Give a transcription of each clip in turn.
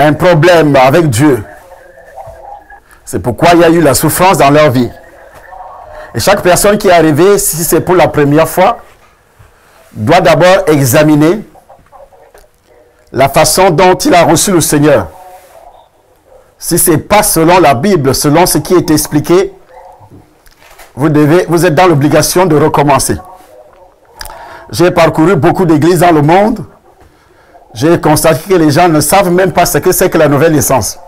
un problème avec Dieu. C'est pourquoi il y a eu la souffrance dans leur vie. Et chaque personne qui est arrivée, si c'est pour la première fois, doit d'abord examiner la façon dont il a reçu le Seigneur. Si ce n'est pas selon la Bible, selon ce qui est expliqué, vous êtes dans l'obligation de recommencer. J'ai parcouru beaucoup d'églises dans le monde. J'ai constaté que les gens ne savent même pas ce que c'est que la nouvelle naissance.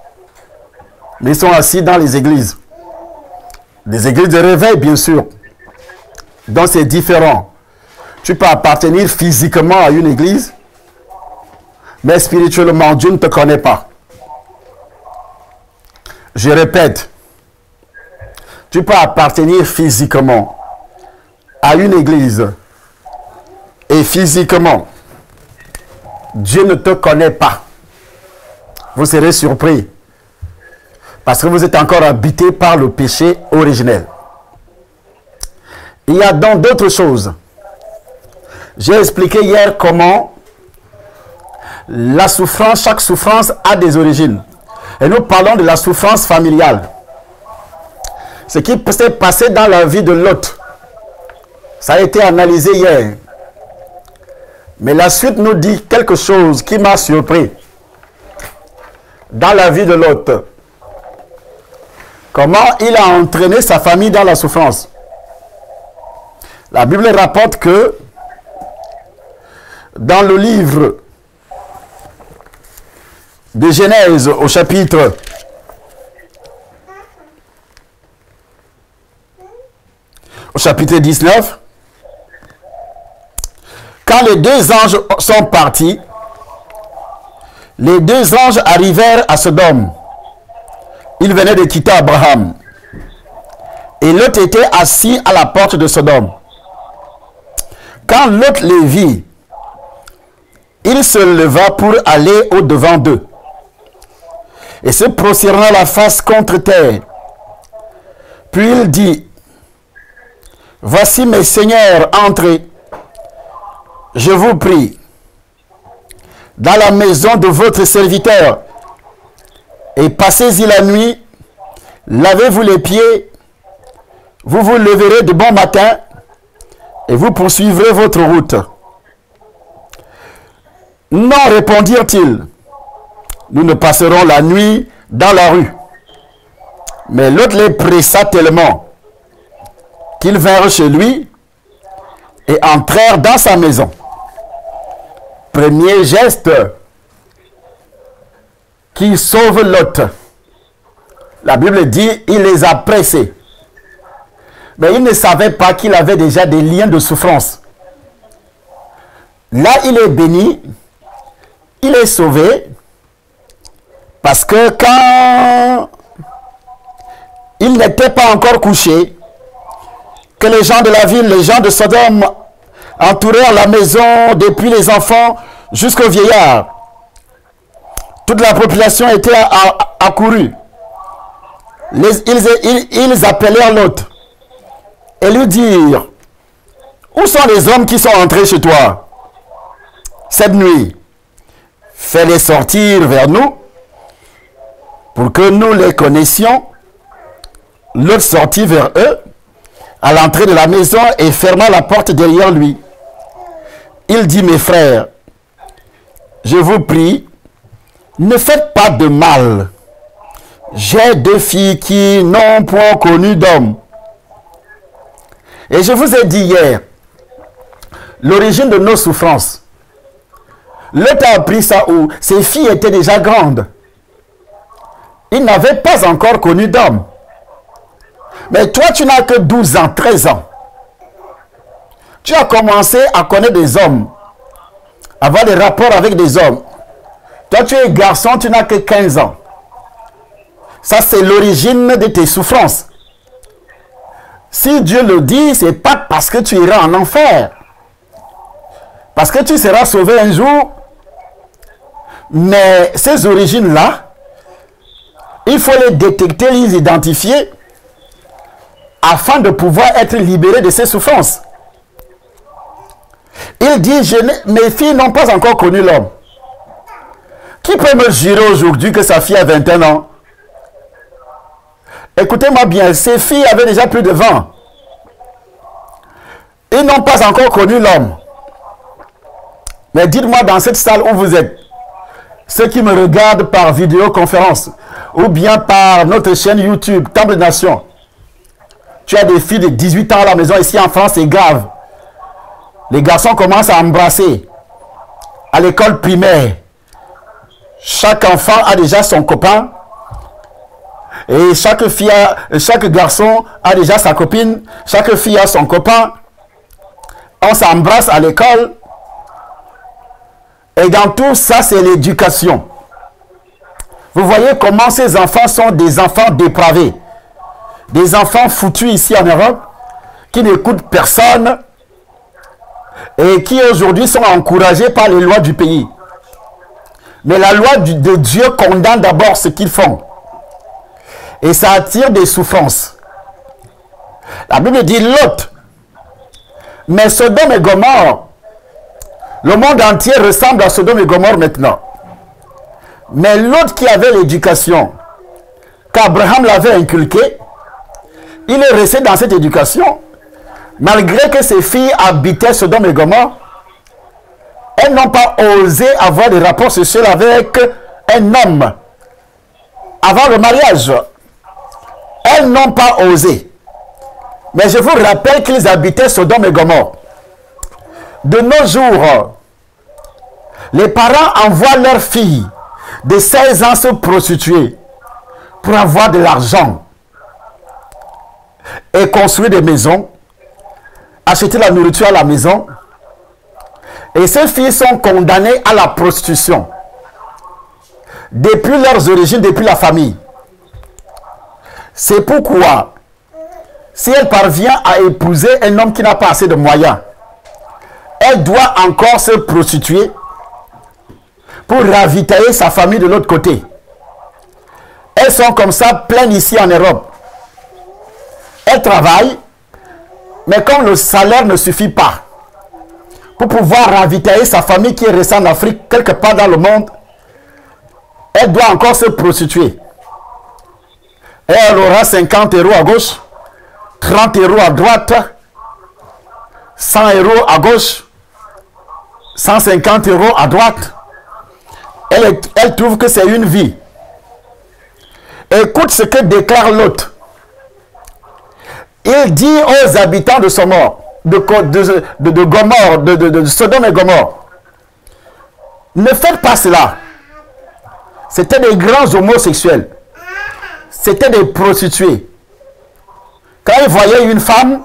Mais ils sont assis dans les églises. Des églises de réveil, bien sûr. Donc c'est différent. Tu peux appartenir physiquement à une église, mais spirituellement, Dieu ne te connaît pas. Je répète, tu peux appartenir physiquement à une église et physiquement, Dieu ne te connaît pas. Vous serez surpris parce que vous êtes encore habité par le péché originel. Il y a donc d'autres choses. J'ai expliqué hier comment la souffrance, chaque souffrance a des origines. Et nous parlons de la souffrance familiale. Ce qui s'est passé dans la vie de Lot, ça a été analysé hier. Mais la suite nous dit quelque chose qui m'a surpris. Dans la vie de Lot, comment il a entraîné sa famille dans la souffrance. La Bible rapporte que dans le livre de Genèse au chapitre 19, quand les deux anges sont partis, les deux anges arrivèrent à Sodome. Ils venaient de quitter Abraham. Et Lot était assis à la porte de Sodome. Quand Lot les vit, il se leva pour aller au-devant d'eux. Et se prosternant la face contre terre. Puis il dit, « Voici mes seigneurs, entrez, je vous prie, dans la maison de votre serviteur, et passez-y la nuit, lavez-vous les pieds, vous vous leverez de bon matin, et vous poursuivrez votre route. » Non, répondirent-ils, nous ne passerons la nuit dans la rue. Mais l'autre les pressa tellement qu'ils vinrent chez lui et entrèrent dans sa maison. Premier geste qui sauve Lot. La Bible dit, il les a pressés. Mais il ne savait pas qu'il avait déjà des liens de souffrance. Là, il est béni, il est sauvé, parce que quand il n'était pas encore couché, que les gens de la ville, les gens de Sodome, entourèrent la maison depuis les enfants jusqu'aux vieillards. Toute la population était accourue. Ils appelèrent Lot et lui dirent, « Où sont les hommes qui sont entrés chez toi cette nuit? Fais-les sortir vers nous pour que nous les connaissions. » Lot sortit vers eux à l'entrée de la maison et ferma la porte derrière lui. Il dit, « Mes frères, je vous prie, ne faites pas de mal. J'ai deux filles qui n'ont point connu d'homme. » Et je vous ai dit hier, l'origine de nos souffrances. Lot a appris ça où ses filles étaient déjà grandes. Il n'avait pas encore connu d'homme. Mais toi, tu n'as que 12 ans, 13 ans. Tu as commencé à connaître des hommes, avoir des rapports avec des hommes. Toi, tu es garçon, tu n'as que 15 ans. Ça, c'est l'origine de tes souffrances. Si Dieu le dit, ce n'est pas parce que tu iras en enfer. Parce que tu seras sauvé un jour. Mais ces origines-là, il faut les détecter, les identifier, afin de pouvoir être libéré de ces souffrances. Il dit, mes filles n'ont pas encore connu l'homme. Qui peut me jurer aujourd'hui que sa fille a 21 ans? Écoutez-moi bien, ces filles avaient déjà plus de 20. Ils n'ont pas encore connu l'homme. Mais dites-moi dans cette salle où vous êtes, ceux qui me regardent par vidéoconférence ou bien par notre chaîne YouTube, Temple Nation, tu as des filles de 18 ans à la maison. Ici en France, c'est grave. Les garçons commencent à embrasser à l'école primaire. Chaque enfant a déjà son copain. Et chaque garçon a déjà sa copine. Chaque fille a son copain. On s'embrasse à l'école. Et dans tout ça, c'est l'éducation. Vous voyez comment ces enfants sont des enfants dépravés. Des enfants foutus ici en Europe, qui n'écoutent personne et qui aujourd'hui sont encouragés par les lois du pays. Mais la loi de Dieu condamne d'abord ce qu'ils font. Et ça attire des souffrances. La Bible dit Lot. Mais Sodome et Gomorrhe, le monde entier ressemble à Sodome et Gomorrhe maintenant. Mais Lot qui avait l'éducation qu'Abraham l'avait inculquée, il est resté dans cette éducation. Malgré que ses filles habitaient Sodome et Gomorrhe, elles n'ont pas osé avoir des rapports sexuels avec un homme avant le mariage. Elles n'ont pas osé. Mais je vous rappelle qu'ils habitaient Sodome et Gomorrhe. De nos jours, les parents envoient leurs filles de 16 ans se prostituer pour avoir de l'argent et construire des maisons, acheter la nourriture à la maison. Et ces filles sont condamnées à la prostitution depuis leurs origines, depuis la famille. C'est pourquoi, si elle parvient à épouser un homme qui n'a pas assez de moyens, elle doit encore se prostituer pour ravitailler sa famille de l'autre côté. Elles sont comme ça pleines ici en Europe. Elles travaillent, mais comme le salaire ne suffit pas pour pouvoir ravitailler sa famille qui est restée en Afrique, quelque part dans le monde, elle doit encore se prostituer. Et elle aura 50 € à gauche, 30 € à droite, 100 € à gauche, 150 € à droite. Elle trouve que c'est une vie. Écoute ce que déclare Lot. Il dit aux habitants de Gomorrhe, de Sodome et Gomorrhe, ne faites pas cela. C'était des grands homosexuels. C'était des prostituées. Quand ils voyaient une femme,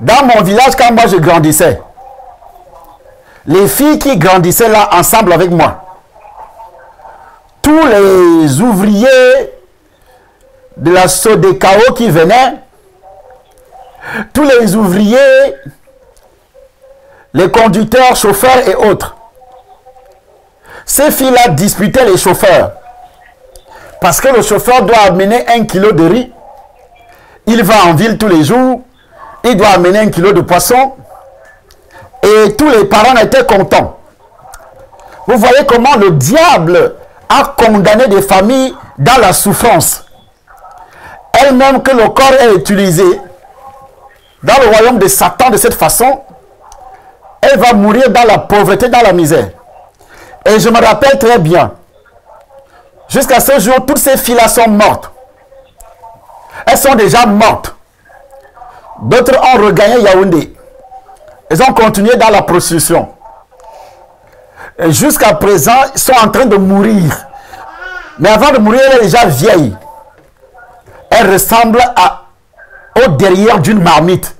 dans mon village, quand moi je grandissais, les filles qui grandissaient là ensemble avec moi, tous les ouvriers de la Sodecao qui venaient, tous les ouvriers, les conducteurs, chauffeurs et autres, ces filles-là disputaient les chauffeurs. Parce que le chauffeur doit amener 1 kilo de riz. Il va en ville tous les jours. Il doit amener 1 kilo de poisson. Et tous les parents étaient contents. Vous voyez comment le diable a condamné des familles dans la souffrance. Elle-même que le corps est utilisé dans le royaume de Satan de cette façon, elle va mourir dans la pauvreté, dans la misère. Et je me rappelle très bien, jusqu'à ce jour, toutes ces filles-là sont mortes. Elles sont déjà mortes. D'autres ont regagné Yaoundé. Elles ont continué dans la prostitution. Et jusqu'à présent, ils sont en train de mourir. Mais avant de mourir, elle est déjà vieille. Elle ressemble au derrière d'une marmite.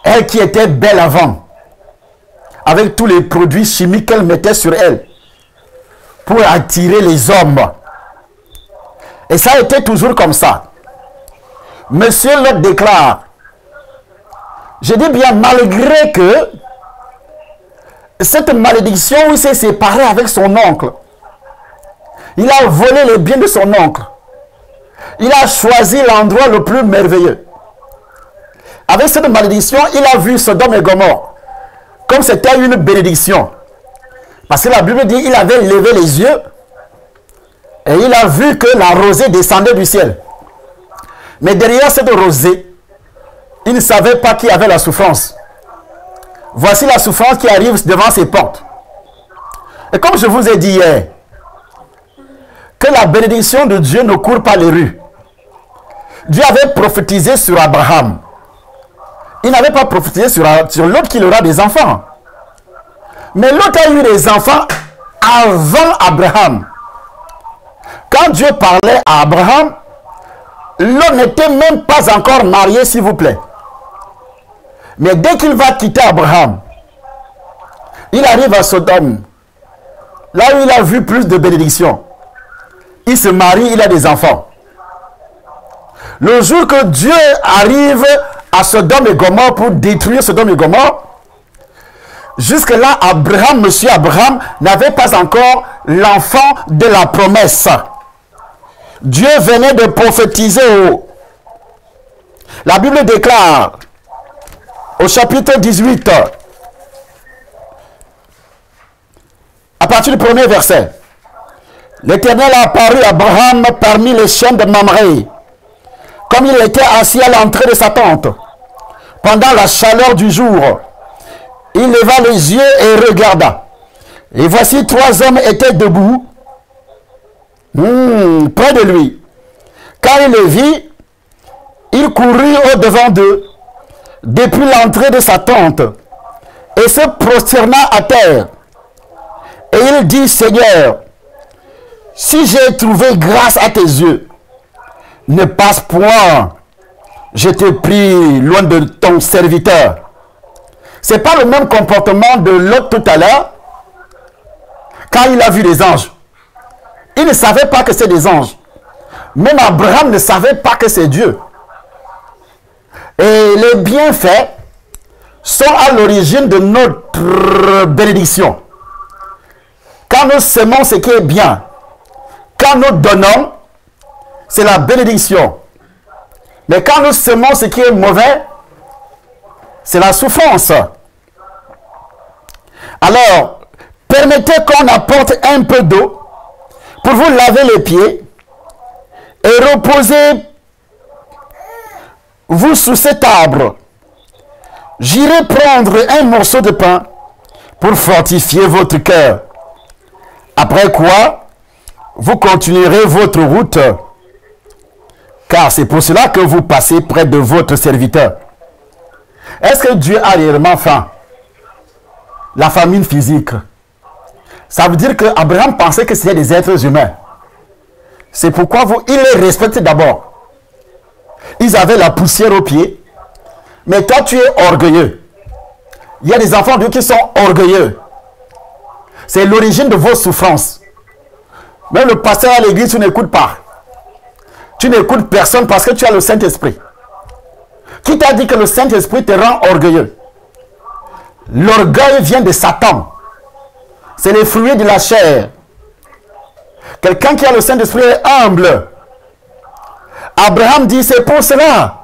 Elle qui était belle avant. Avec tous les produits chimiques qu'elle mettait sur elle. Pour attirer les hommes. Et ça a été toujours comme ça. Monsieur Lot déclare, je dis bien malgré que cette malédiction, il s'est séparé avec son oncle. Il a volé les biens de son oncle. Il a choisi l'endroit le plus merveilleux. Avec cette malédiction, il a vu Sodome et Gomorrhe comme c'était une bénédiction. Parce que la Bible dit qu'il avait levé les yeux et il a vu que la rosée descendait du ciel. Mais derrière cette rosée, il ne savait pas qui avait la souffrance. Voici la souffrance qui arrive devant ses portes. Et comme je vous ai dit hier, que la bénédiction de Dieu ne court pas les rues. Dieu avait prophétisé sur Abraham. Il n'avait pas prophétisé sur l'autre qu'il aura des enfants. Mais l'autre a eu des enfants avant Abraham. Quand Dieu parlait à Abraham, l'homme n'était même pas encore marié, s'il vous plaît. Mais dès qu'il va quitter Abraham, il arrive à Sodome, là où il a vu plus de bénédictions. Il se marie, il a des enfants. Le jour que Dieu arrive à Sodome et Gomorrhe pour détruire Sodome et Gomorrhe, jusque-là, Abraham, monsieur Abraham, n'avait pas encore l'enfant de la promesse. Dieu venait de prophétiser. La Bible déclare au chapitre 18, à partir du premier verset, l'Éternel a apparu à Abraham parmi les chênes de Mamré, comme il était assis à l'entrée de sa tente, pendant la chaleur du jour. Il leva les yeux et regarda. Et voici 3 hommes étaient debout près de lui. Quand il les vit, il courut au-devant d'eux, depuis l'entrée de sa tente, et se prosterna à terre. Et il dit, Seigneur, si j'ai trouvé grâce à tes yeux, ne passe point, je te prie, loin de ton serviteur. Ce n'est pas le même comportement de l'autre tout à l'heure, quand il a vu les anges. Il ne savait pas que c'est des anges. Même Abraham ne savait pas que c'est Dieu. Et les bienfaits sont à l'origine de notre bénédiction. Quand nous semons ce qui est bien, quand nous donnons, c'est la bénédiction. Mais quand nous semons ce qui est mauvais, c'est la souffrance. Alors, permettez qu'on apporte un peu d'eau pour vous laver les pieds et reposez-vous sous cet arbre. J'irai prendre un morceau de pain pour fortifier votre cœur. Après quoi, vous continuerez votre route, car c'est pour cela que vous passez près de votre serviteur. Est-ce que Dieu a réellement faim? La famine physique. Ça veut dire qu'Abraham pensait que c'était des êtres humains. C'est pourquoi il les respectait d'abord. Ils avaient la poussière aux pieds. Mais toi, tu es orgueilleux. Il y a des enfants de Dieu qui sont orgueilleux. C'est l'origine de vos souffrances. Même le pasteur à l'église, tu n'écoutes pas. Tu n'écoutes personne parce que tu as le Saint-Esprit. Qui t'a dit que le Saint-Esprit te rend orgueilleux? L'orgueil vient de Satan. C'est les fruits de la chair. Quelqu'un qui a le Saint-Esprit est humble. Abraham dit, c'est pour cela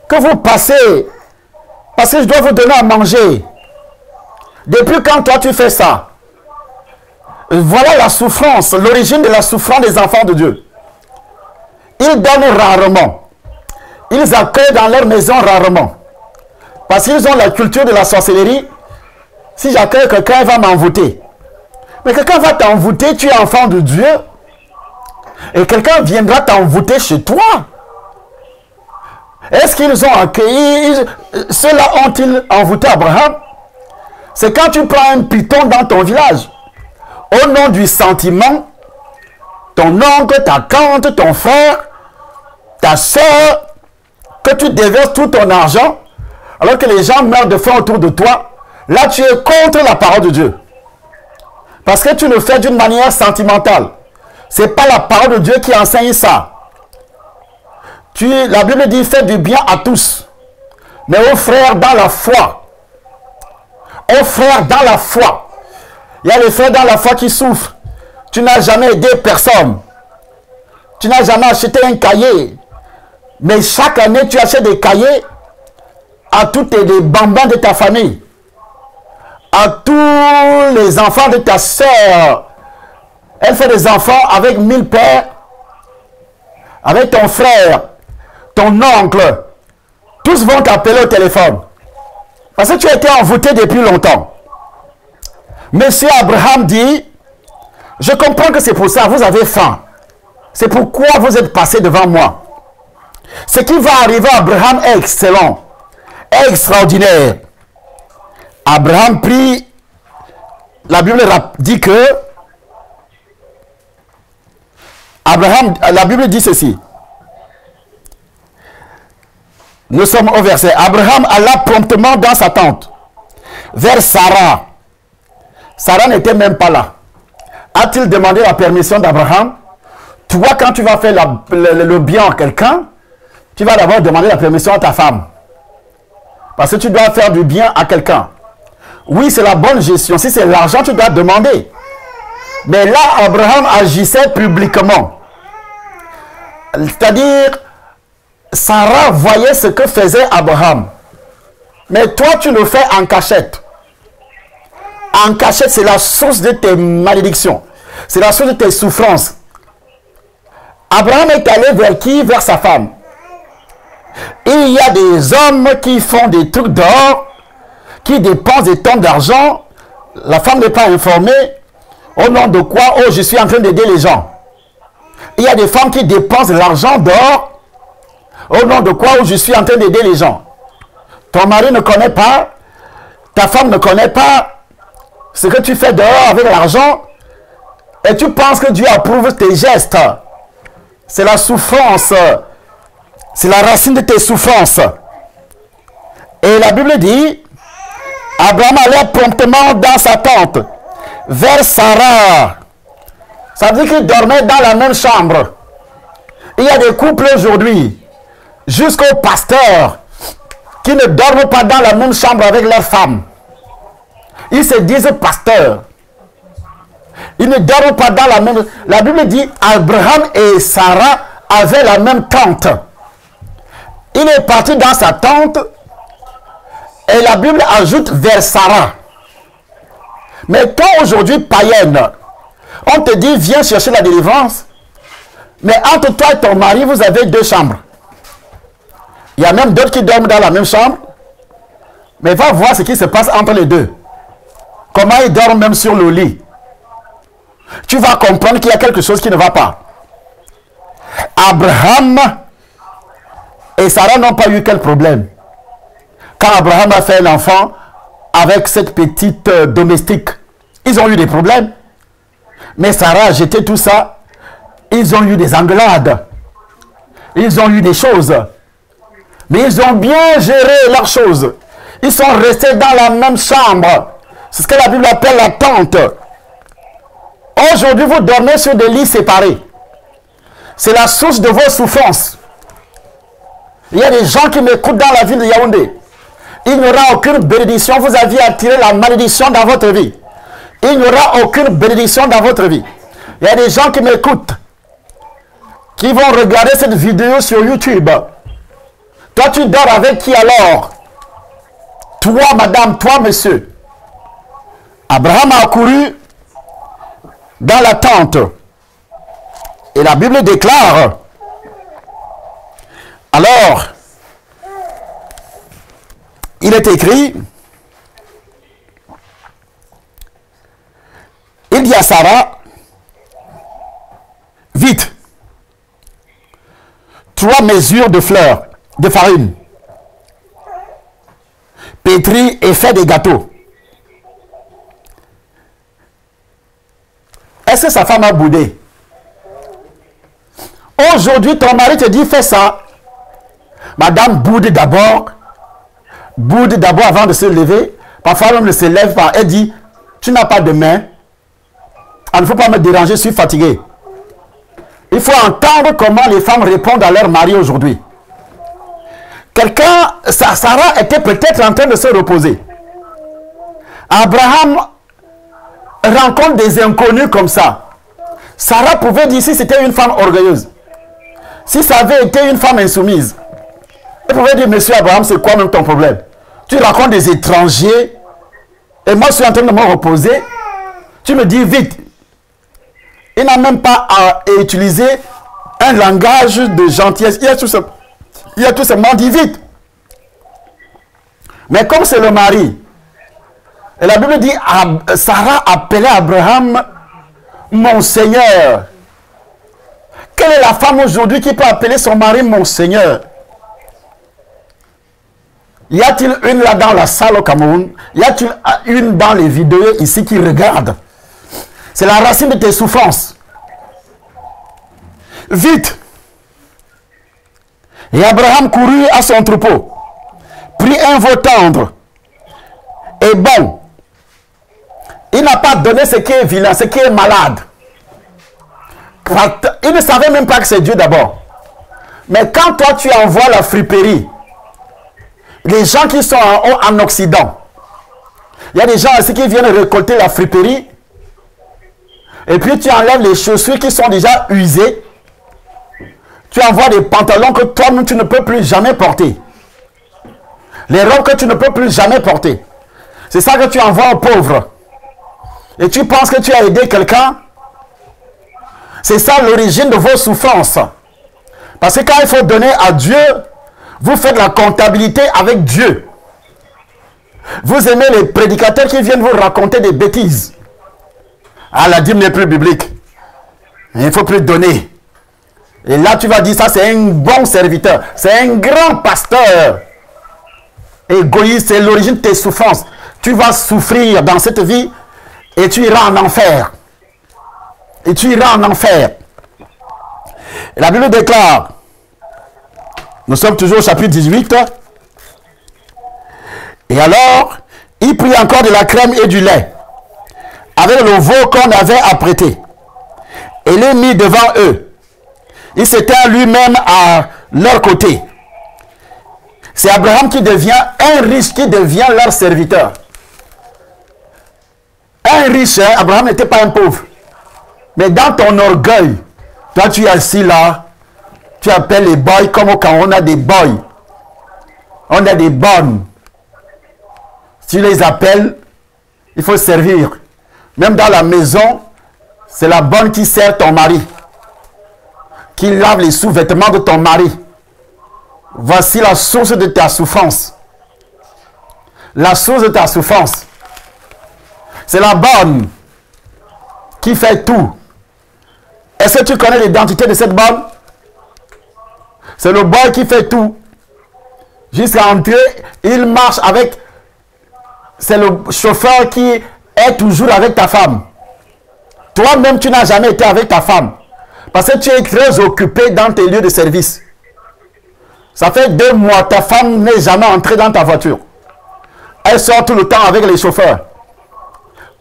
que vous passez, parce que je dois vous donner à manger. Depuis quand toi tu fais ça? Voilà la souffrance, l'origine de la souffrance des enfants de Dieu. Ils donnent rarement. Ils accueillent dans leur maison rarement. Parce qu'ils ont la culture de la sorcellerie. Si j'accueille quelqu'un, il va m'envoûter. Mais quelqu'un va t'envoûter, tu es enfant de Dieu. Et quelqu'un viendra t'envoûter chez toi. Est-ce qu'ils ont accueilli? Ceux-là ont-ils envoûté Abraham? C'est quand tu prends un python dans ton village. Au nom du sentiment, ton oncle, ta tante, ton frère, ta soeur, que tu déverses tout ton argent, alors que les gens meurent de faim autour de toi, là tu es contre la parole de Dieu. Parce que tu le fais d'une manière sentimentale. Ce n'est pas la parole de Dieu qui enseigne ça. La Bible dit, fais du bien à tous. Mais aux frères dans la foi. Aux frères dans la foi. Il y a les frères dans la foi qui souffrent. Tu n'as jamais aidé personne. Tu n'as jamais acheté un cahier. Mais chaque année, tu achètes des cahiers à tous les bambins de ta famille. à tous les enfants de ta sœur. Elle fait des enfants avec 1000 pères, avec ton frère, ton oncle. Tous vont t'appeler au téléphone. Parce que tu as été envoûté depuis longtemps. Monsieur Abraham dit, je comprends que c'est pour ça, vous avez faim. C'est pourquoi vous êtes passé devant moi. Ce qui va arriver à Abraham est excellent, extraordinaire. Abraham prie, la Bible dit que, la Bible dit ceci. Nous sommes au verset. Abraham alla promptement dans sa tente, vers Sarah. Sarah n'était même pas là. A-t-il demandé la permission d'Abraham? Toi, quand tu vas faire le bien à quelqu'un, tu vas d'abord demander la permission à ta femme. Parce que tu dois faire du bien à quelqu'un. Oui, c'est la bonne gestion. Si c'est l'argent, tu dois demander. Mais là, Abraham agissait publiquement. C'est-à-dire, Sarah voyait ce que faisait Abraham. Mais toi, tu le fais en cachette. En cachette, c'est la source de tes malédictions. C'est la source de tes souffrances. Abraham est allé vers qui? Vers sa femme. Il y a des hommes qui font des trucs d'or, qui dépensent des tonnes d'argent. La femme n'est pas informée. Au nom de quoi? Oh, je suis en train d'aider les gens. Il y a des femmes qui dépensent de l'argent d'or. Au nom de quoi? Oh, je suis en train d'aider les gens. Ton mari ne connaît pas. Ta femme ne connaît pas ce que tu fais dehors avec l'argent. Et tu penses que Dieu approuve tes gestes. C'est la souffrance. C'est la racine de tes souffrances. Et la Bible dit, Abraham allait promptement dans sa tente, vers Sarah. Ça veut dire qu'il dormait dans la même chambre. Il y a des couples aujourd'hui, jusqu'aux pasteurs, qui ne dorment pas dans la même chambre avec leur femme. Ils se disent pasteurs. Ils ne dorment pas dans la même... La Bible dit, Abraham et Sarah avaient la même tente. Il est parti dans sa tente et la Bible ajoute vers Sarah. Mais toi aujourd'hui, païenne, on te dit viens chercher la délivrance. Mais entre toi et ton mari, vous avez 2 chambres. Il y a même d'autres qui dorment dans la même chambre. Mais va voir ce qui se passe entre les deux. Comment ils dorment même sur le lit. Tu vas comprendre qu'il y a quelque chose qui ne va pas. Abraham et Sarah n'ont pas eu quel problème. Quand Abraham a fait l'enfant avec cette petite domestique, ils ont eu des problèmes. Mais Sarah a jeté tout ça. Ils ont eu des engueulades. Ils ont eu des choses. Mais ils ont bien géré leurs choses. Ils sont restés dans la même chambre. C'est ce que la Bible appelle la tente. Aujourd'hui, vous dormez sur des lits séparés. C'est la source de vos souffrances. Il y a des gens qui m'écoutent dans la ville de Yaoundé. Il n'y aura aucune bénédiction. Vous aviez attiré la malédiction dans votre vie. Il n'y aura aucune bénédiction dans votre vie. Il y a des gens qui m'écoutent, qui vont regarder cette vidéo sur YouTube. Toi, tu dors avec qui alors? Toi, madame, toi, monsieur. Abraham a couru dans la tente. Et la Bible déclare, alors, il est écrit, il dit à Sarah, vite, 3 mesures de fleurs, de farine, pétris et fait des gâteaux. Est-ce que sa femme a boudé? Aujourd'hui, ton mari te dit, fais ça. Madame boude d'abord avant de se lever. Parfois, même ne se lève pas. Elle dit, tu n'as pas de main. Il ne faut pas me déranger, je suis fatigué. Il faut entendre comment les femmes répondent à leur mari aujourd'hui. Quelqu'un, Sarah était peut-être en train de se reposer. Abraham rencontre des inconnus comme ça. Sarah pouvait dire si c'était une femme orgueilleuse. Si ça avait été une femme insoumise. Elle pouvait dire, monsieur Abraham, c'est quoi même ton problème? Tu rencontres des étrangers Et moi, je suis en train de me reposer. Tu me dis vite. Il n'a même pas à utiliser un langage de gentillesse. Il a tout simplement dit vite. Mais comme c'est le mari, et la Bible dit, Sarah appelait Abraham mon Seigneur. Quelle est la femme aujourd'hui qui peut appeler son mari mon Seigneur? Y a-t-il une là dans la salle au Cameroun? Y a-t-il une dans les vidéos ici qui regarde? C'est la racine de tes souffrances. Vite. Et Abraham courut à son troupeau, prit un veau tendre et bon. Il n'a pas donné ce qui est vilain, ce qui est malade. Il ne savait même pas que c'est Dieu d'abord. Mais quand toi tu envoies la friperie, les gens qui sont en Occident, il y a des gens aussi qui viennent récolter la friperie, et puis tu enlèves les chaussures qui sont déjà usées, tu envoies des pantalons que toi-même tu ne peux plus jamais porter, les robes que tu ne peux plus jamais porter. C'est ça que tu envoies aux pauvres. Et tu penses que tu as aidé quelqu'un? C'est ça l'origine de vos souffrances. Parce que quand il faut donner à Dieu, vous faites la comptabilité avec Dieu. Vous aimez les prédicateurs qui viennent vous raconter des bêtises. Ah, la dîme n'est plus biblique. Il ne faut plus donner. Et là, tu vas dire ça, c'est un bon serviteur. C'est un grand pasteur. Égoïste, c'est l'origine de tes souffrances. Tu vas souffrir dans cette vie et tu iras en enfer. Et tu iras en enfer. Et la Bible déclare, nous sommes toujours au chapitre 18. Et alors, il prit encore de la crème et du lait, avec le veau qu'on avait apprêté, et les mit devant eux. Il s'étend lui-même à leur côté. C'est Abraham qui devient un riche, qui devient leur serviteur. Un riche, hein? Abraham n'était pas un pauvre. Mais dans ton orgueil, toi tu es assis là, tu appelles les boys comme quand on a des boys. On a des bonnes. Si tu les appelles, il faut servir. Même dans la maison, c'est la bonne qui sert ton mari. Qui lave les sous-vêtements de ton mari. Voici la source de ta souffrance. La source de ta souffrance. C'est la bonne qui fait tout. Est-ce que tu connais l'identité de cette bonne? C'est le boy qui fait tout. Jusqu'à entrer, il marche avec... C'est le chauffeur qui est toujours avec ta femme. Toi-même, tu n'as jamais été avec ta femme. Parce que tu es très occupé dans tes lieux de service. Ça fait 2 mois, ta femme n'est jamais entrée dans ta voiture. Elle sort tout le temps avec les chauffeurs.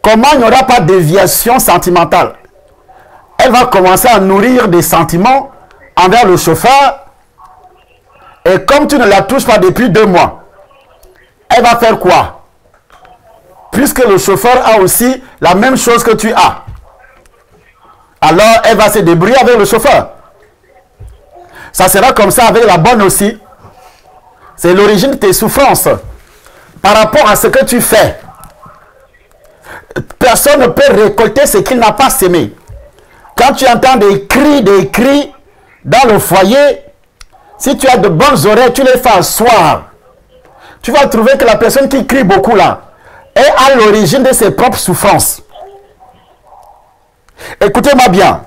Comment il n'y aura pas de déviation sentimentale? Elle va commencer à nourrir des sentiments envers le chauffeur. Et comme tu ne la touches pas depuis 2 mois, elle va faire quoi? Puisque le chauffeur a aussi la même chose que tu as. Alors, elle va se débrouiller avec le chauffeur. Ça sera comme ça avec la bonne aussi. C'est l'origine de tes souffrances. Par rapport à ce que tu fais. Personne ne peut récolter ce qu'il n'a pas sémé. Quand tu entends des cris dans le foyer, si tu as de bonnes oreilles, tu les fais asseoir. Tu vas trouver que la personne qui crie beaucoup là est à l'origine de ses propres souffrances. Écoutez-moi bien.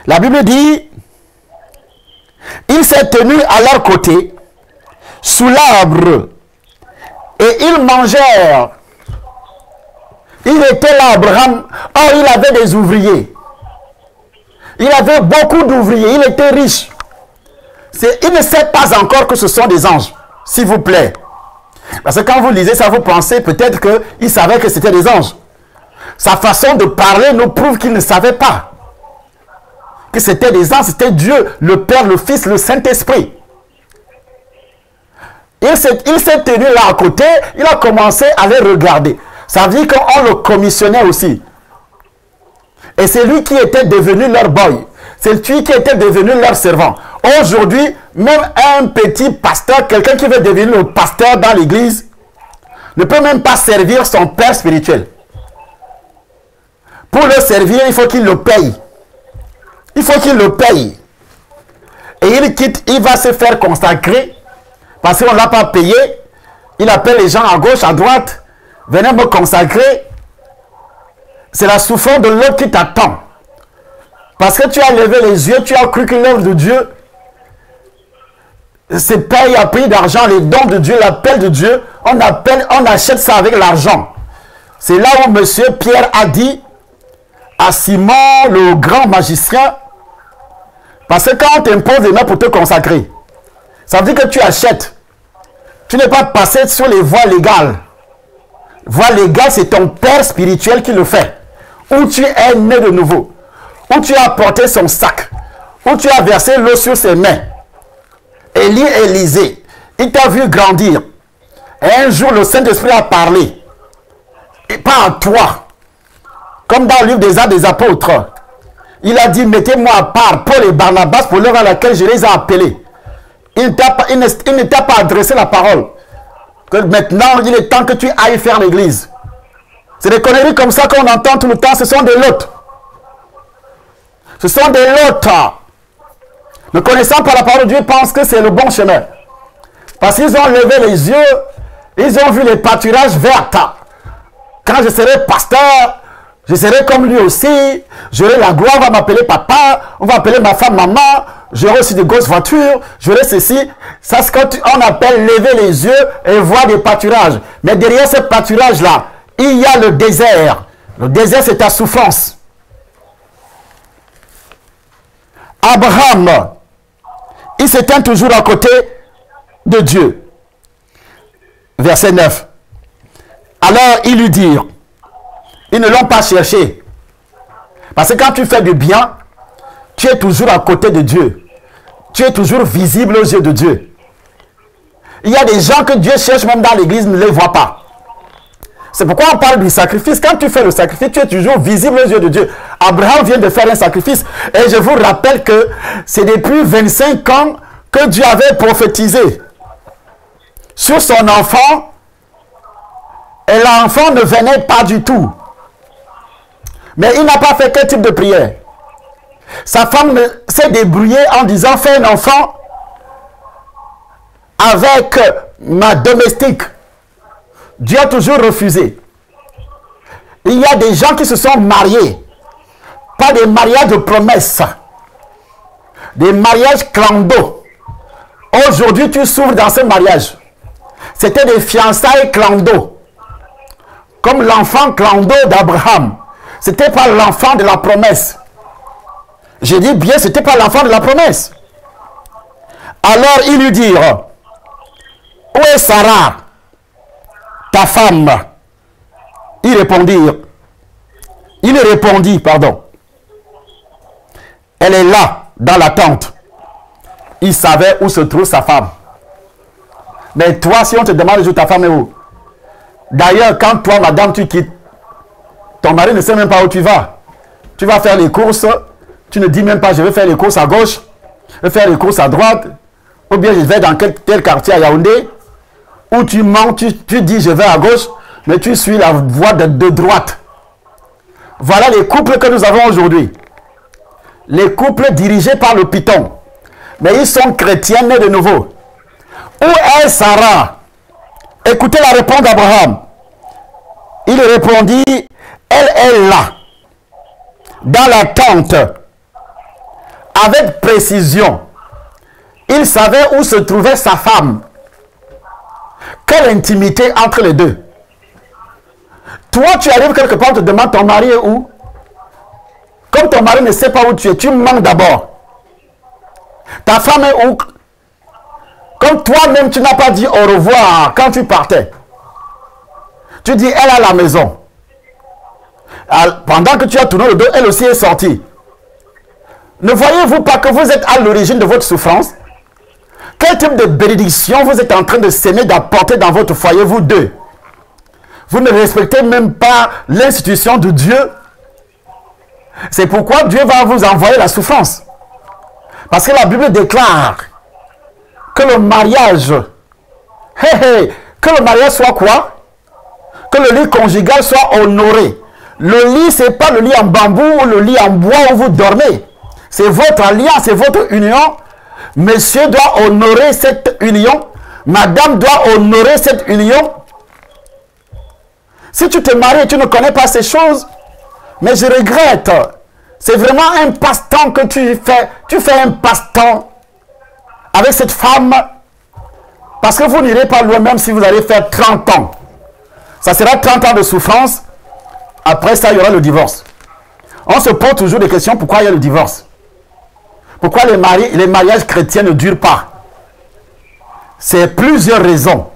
La Bible dit, il s'est tenu à leur côté, sous l'arbre, et ils mangèrent. Il était là, Abraham. Or, il avait des ouvriers. Il avait beaucoup d'ouvriers. Il était riche. Il ne sait pas encore que ce sont des anges. S'il vous plaît. Parce que quand vous lisez ça, vous pensez peut-être qu'il savait que c'était des anges. Sa façon de parler nous prouve qu'il ne savait pas que c'était des anges. C'était Dieu, le Père, le Fils, le Saint-Esprit. Il s'est tenu là à côté. Il a commencé à les regarder. Ça veut dire qu'on le commissionnait aussi. Et c'est lui qui était devenu leur boy. C'est lui qui était devenu leur servant. Aujourd'hui, même un petit pasteur, quelqu'un qui veut devenir le pasteur dans l'église, ne peut même pas servir son père spirituel. Pour le servir, il faut qu'il le paye. Il faut qu'il le paye. Et il quitte, il va se faire consacrer parce qu'on ne l'a pas payé. Il appelle les gens à gauche, à droite. Venez me consacrer. C'est la souffrance de l'autre qui t'attend. Parce que tu as levé les yeux, tu as cru que l'œuvre de Dieu, c'est paye à prix d'argent, les dons de Dieu, l'appel de Dieu. On achète ça avec l'argent. C'est là où M. Pierre a dit à Simon, le grand magicien, parce que quand on t'impose les mains pour te consacrer, ça veut dire que tu achètes. Tu n'es pas passé sur les voies légales. Voie légale, c'est ton père spirituel qui le fait. Où tu es né de nouveau. Où tu as porté son sac. Où tu as versé l'eau sur ses mains. Élisée, il t'a vu grandir. Et un jour, le Saint-Esprit a parlé. Et pas à toi. Comme dans le livre des Actes des Apôtres. Il a dit, mettez-moi à part Paul et Barnabas pour l'heure à laquelle je les ai appelés. Il ne t'a pas adressé la parole. Que maintenant, il est temps que tu ailles faire l'église. C'est des conneries comme ça qu'on entend tout le temps. Ce sont des lots. Ce sont des lots. Ne connaissant pas la parole de Dieu, ils pensent que c'est le bon chemin. Parce qu'ils ont levé les yeux, ils ont vu les pâturages verts. Quand je serai pasteur, je serai comme lui aussi. J'aurai la gloire, on va m'appeler papa, on va appeler ma femme maman, j'aurai aussi de grosses voitures, j'aurai ceci. Ça, c'est ce qu'on appelle lever les yeux et voir des pâturages. Mais derrière ce pâturage-là, il y a le désert. Le désert, c'est ta souffrance. Abraham, il s'éteint toujours à côté de Dieu. Verset 9. Alors, ils lui dirent, ils ne l'ont pas cherché. Parce que quand tu fais du bien, tu es toujours à côté de Dieu. Tu es toujours visible aux yeux de Dieu. Il y a des gens que Dieu cherche même dans l'église, ne les voit pas. C'est pourquoi on parle du sacrifice. Quand tu fais le sacrifice, tu es toujours visible aux yeux de Dieu. Abraham vient de faire un sacrifice. Et je vous rappelle que c'est depuis 25 ans que Dieu avait prophétisé sur son enfant. Et l'enfant ne venait pas du tout. Mais il n'a pas fait quel type de prière. Sa femme s'est débrouillée en disant, fais un enfant avec ma domestique. Dieu a toujours refusé. Il y a des gens qui se sont mariés. Pas des mariages de promesses. Des mariages clando. Aujourd'hui, tu souffres dans ce mariage. C'était des fiançailles clando. Comme l'enfant clando d'Abraham. C'était pas l'enfant de la promesse. Je dis bien, c'était pas l'enfant de la promesse. Alors, ils lui dirent, où est Sarah, ta femme? Il répondit, pardon. Elle est là, dans la tente. Il savait où se trouve sa femme. Mais toi, si on te demande où ta femme est où? D'ailleurs, quand toi, madame, tu quittes, ton mari ne sait même pas où tu vas. Tu vas faire les courses, tu ne dis même pas, je vais faire les courses à gauche, je vais faire les courses à droite, ou bien je vais dans tel quartier à Yaoundé, où tu mens, tu dis je vais à gauche, mais tu suis la voie de droite. Voilà les couples que nous avons aujourd'hui. Les couples dirigés par le python. Mais ils sont chrétiens nés de nouveau. Où est Sarah? Écoutez la réponse d'Abraham. Il répondit, elle est là, dans la tente, avec précision. Il savait où se trouvait sa femme. Quelle intimité entre les deux. Toi, tu arrives quelque part, on te demande ton mari est où? Comme ton mari ne sait pas où tu es, tu manques d'abord. Ta femme est où? Comme toi-même, tu n'as pas dit au revoir quand tu partais. Tu dis, elle est à la maison. Pendant que tu as tourné le dos, elle aussi est sortie. Ne voyez-vous pas que vous êtes à l'origine de votre souffrance? Quel type de bénédiction vous êtes en train de s'aimer, d'apporter dans votre foyer, vous deux? Vous ne respectez même pas l'institution de Dieu. C'est pourquoi Dieu va vous envoyer la souffrance. Parce que la Bible déclare que le mariage, que le mariage soit quoi? que le lit conjugal soit honoré. Le lit, ce n'est pas le lit en bambou ou le lit en bois où vous dormez. C'est votre alliance, c'est votre union. Monsieur doit honorer cette union. Madame doit honorer cette union. Si tu te maries et tu ne connais pas ces choses, mais je regrette. C'est vraiment un passe-temps que tu fais. Tu fais un passe-temps avec cette femme parce que vous n'irez pas loin même si vous allez faire 30 ans. Ça sera 30 ans de souffrance. Après ça, il y aura le divorce. On se pose toujours des questions. Pourquoi il y a le divorce? Pourquoi les mariages chrétiens ne durent pas? C'est plusieurs raisons.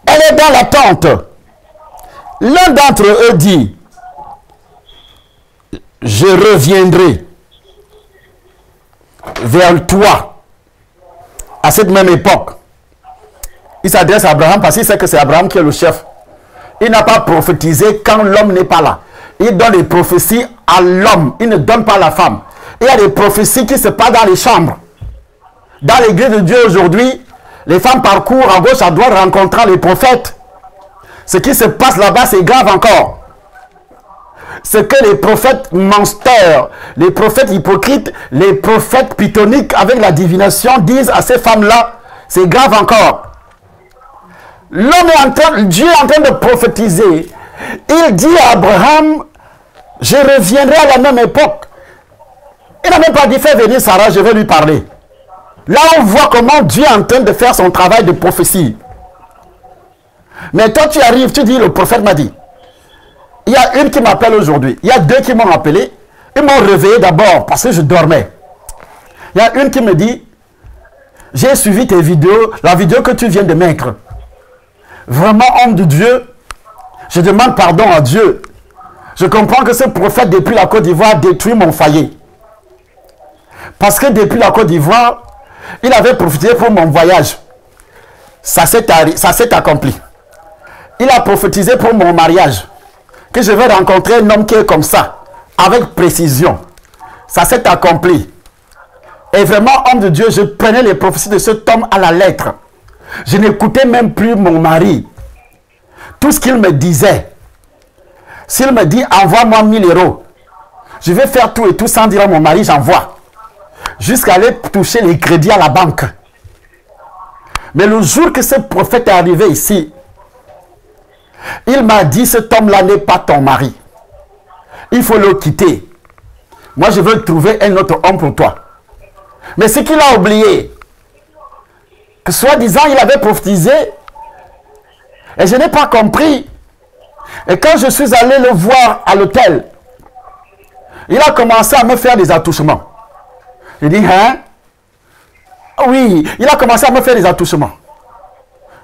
Elle est dans l'attente. L'un d'entre eux dit, je reviendrai vers toi à cette même époque. Il s'adresse à Abraham parce qu'il sait que c'est Abraham qui est le chef. Il n'a pas prophétisé quand l'homme n'est pas là. Il donne des prophéties à l'homme. Il ne donne pas à la femme. Il y a des prophéties qui se passent dans les chambres. Dans l'église de Dieu aujourd'hui, les femmes parcourent à gauche, à droite, rencontrant les prophètes. Ce qui se passe là-bas, c'est grave encore. Ce que les prophètes mensteurs, les prophètes hypocrites, les prophètes pythoniques avec la divination disent à ces femmes-là, c'est grave encore. L'homme est en train, Dieu est en train de prophétiser. Il dit à Abraham, je reviendrai à la même époque. Il n'a même pas dit, fais venir Sarah, je vais lui parler. Là, on voit comment Dieu est en train de faire son travail de prophétie. Mais toi, tu arrives, tu dis, le prophète m'a dit. Il y a une qui m'appelle aujourd'hui. Il y a deux qui m'ont appelé. Ils m'ont réveillé d'abord parce que je dormais. Il y a une qui me dit, j'ai suivi tes vidéos, la vidéo que tu viens de mettre. Vraiment, homme de Dieu, je demande pardon à Dieu. Je comprends que ce prophète, depuis la Côte d'Ivoire, détruit mon foyer. Parce que depuis la Côte d'Ivoire, il avait profité pour mon voyage. Ça s'est accompli. Il a prophétisé pour mon mariage. Que je vais rencontrer un homme qui est comme ça. Avec précision. Ça s'est accompli. Et vraiment, homme de Dieu, je prenais les prophéties de cet homme à la lettre. Je n'écoutais même plus mon mari. Tout ce qu'il me disait. S'il me dit, envoie-moi 1000 €. Je vais faire tout et tout sans dire à mon mari, j'envoie. Jusqu'à aller toucher les crédits à la banque. Mais le jour que ce prophète est arrivé ici, il m'a dit, cet homme-là n'est pas ton mari. Il faut le quitter. Moi, je veux trouver un autre homme pour toi. Mais ce qu'il a oublié, que soi-disant, il avait prophétisé, et je n'ai pas compris. Et quand je suis allé le voir à l'hôtel, il a commencé à me faire des attouchements. Je dis, hein? Oui, il a commencé à me faire des attouchements.